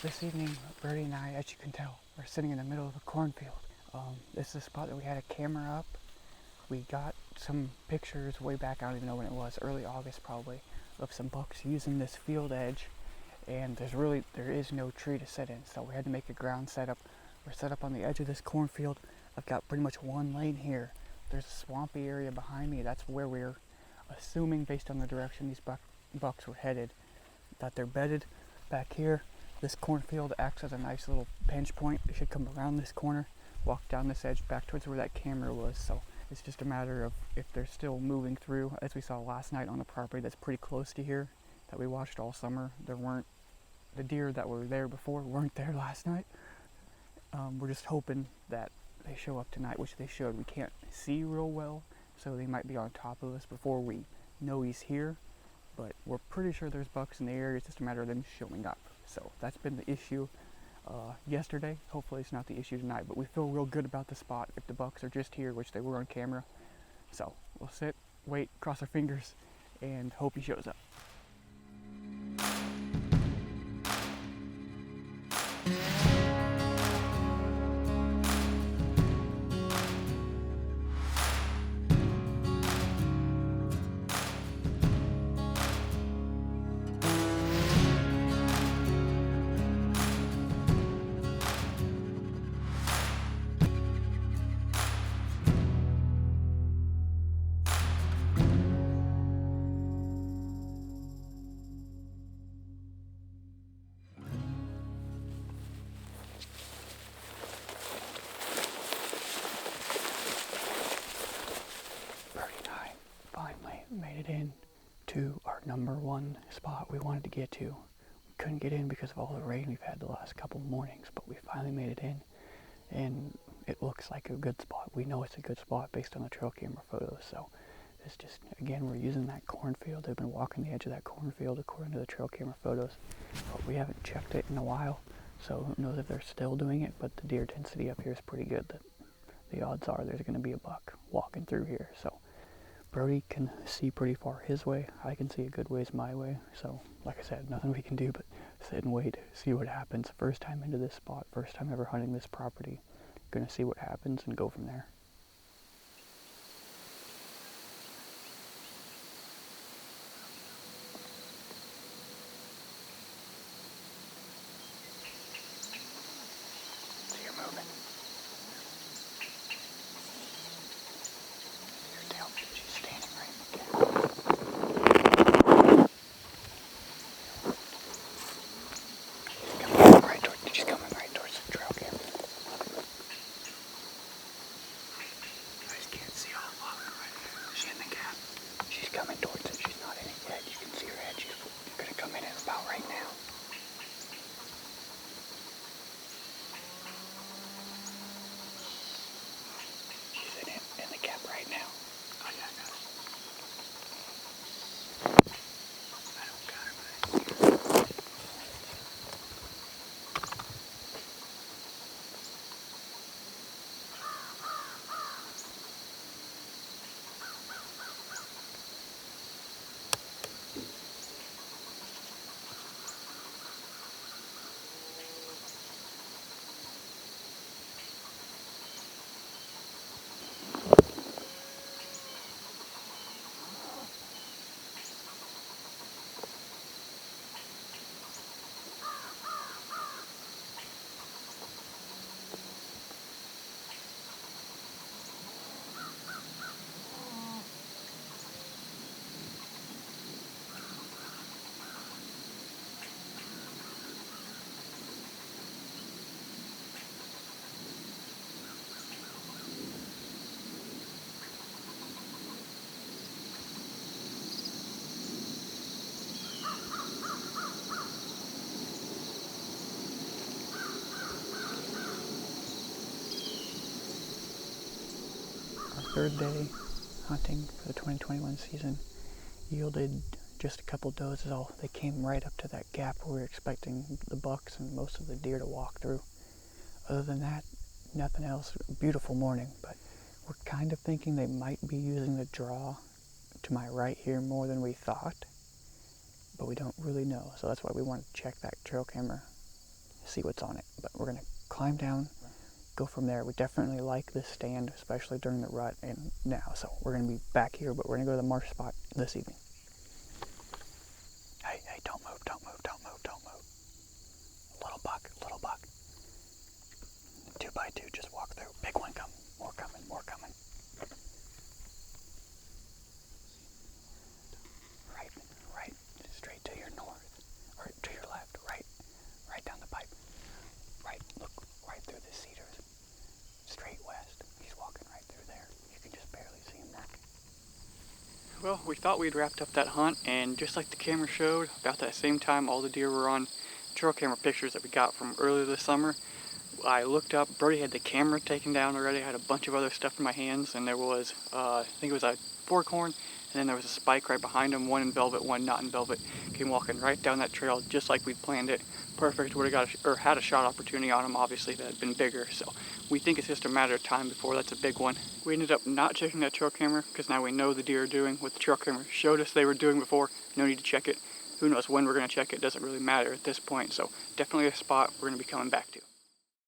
This evening, Brody and I, as you can tell, are sitting in the middle of a cornfield. This is a spot that we had a camera up. We got some pictures way back, I don't even know when it was, early August probably, of some bucks using this field edge. And there is no tree to sit in, so we had to make a ground setup. We're set up on the edge of this cornfield. I've got pretty much one lane here. There's a swampy area behind me. That's where we're assuming, based on the direction these bucks were headed, that they're bedded. Back here, this cornfield acts as a nice little pinch point. They should come around this corner, walk down this edge back towards where that camera was. So it's just a matter of if they're still moving through. As we saw last night on the property that's pretty close to here, that we watched all summer, the deer that were there before weren't there last night. We're just hoping that they show up tonight, which they should. We can't see real well, so they might be on top of us before we know he's here. But we're pretty sure there's bucks in the area. It's just a matter of them showing up. So that's been the issue yesterday. Hopefully it's not the issue tonight, but we feel real good about the spot if the bucks are just here, which they were on camera. So we'll sit, wait, cross our fingers, and hope he shows up. Made it in to our number one spot we wanted to get to. We couldn't get in because of all the rain we've had the last couple mornings, but we finally made it in, and it looks like a good spot. We know it's a good spot based on the trail camera photos. So it's just, again, we're using that cornfield. They've been walking the edge of that cornfield according to the trail camera photos, but we haven't checked it in a while, so who knows if they're still doing it. But the deer density up here is pretty good that the odds are there's going to be a buck walking through here. So Brody can see pretty far his way. I can see a good ways my way. So, like I said, nothing we can do but sit and wait, see what happens. First time into this spot, first time ever hunting this property. Gonna see what happens and go from there. So you're moving. Your tail, she's standing right in the gap. She's coming right towards the trail camera. I just can't see all along right here. She's in the gap. She's coming towards it. She's not in it yet. You can see her head. She's gonna come in at about right now. She's in the gap right now. Oh yeah, I got it. I don't got her, but I see her. Third day hunting for the 2021 season yielded just a couple does. They came right up to that gap where we were expecting the bucks and most of the deer to walk through. Other than that, nothing else. Beautiful morning, but we're kind of thinking they might be using the draw to my right here more than we thought, but we don't really know. So that's why we want to check that trail camera see what's on it. But we're gonna climb down, go from there. We definitely like this stand, especially during the rut and now. So we're gonna be back here, but we're gonna go to the marsh spot this evening. Hey, don't move, don't move, don't move, don't move. Little buck, little buck. 2x2, just walk through. Big one coming, more coming, more coming. Right, straight to your north, or to your left, right down the pipe. Right, look right through the cedars, straight west. He's walking right through there. You can just barely see him now. Well, we thought we'd wrapped up that hunt, and just like the camera showed, about that same time all the deer were on trail camera pictures that we got from earlier this summer. I looked up, Brody had the camera taken down already. I had a bunch of other stuff in my hands, and there was, I think it was a forkhorn, and then there was a spike right behind him, one in velvet, one not in velvet. Came walking right down that trail just like we'd planned it. Perfect, would have got had a shot opportunity on him, obviously, that had been bigger. So we think it's just a matter of time before that's a big one. We ended up not checking that trail camera because now we know the deer are doing what the trail camera showed us they were doing before. No need to check it. Who knows when we're going to check it, doesn't really matter at this point. So definitely a spot we're going to be coming back to.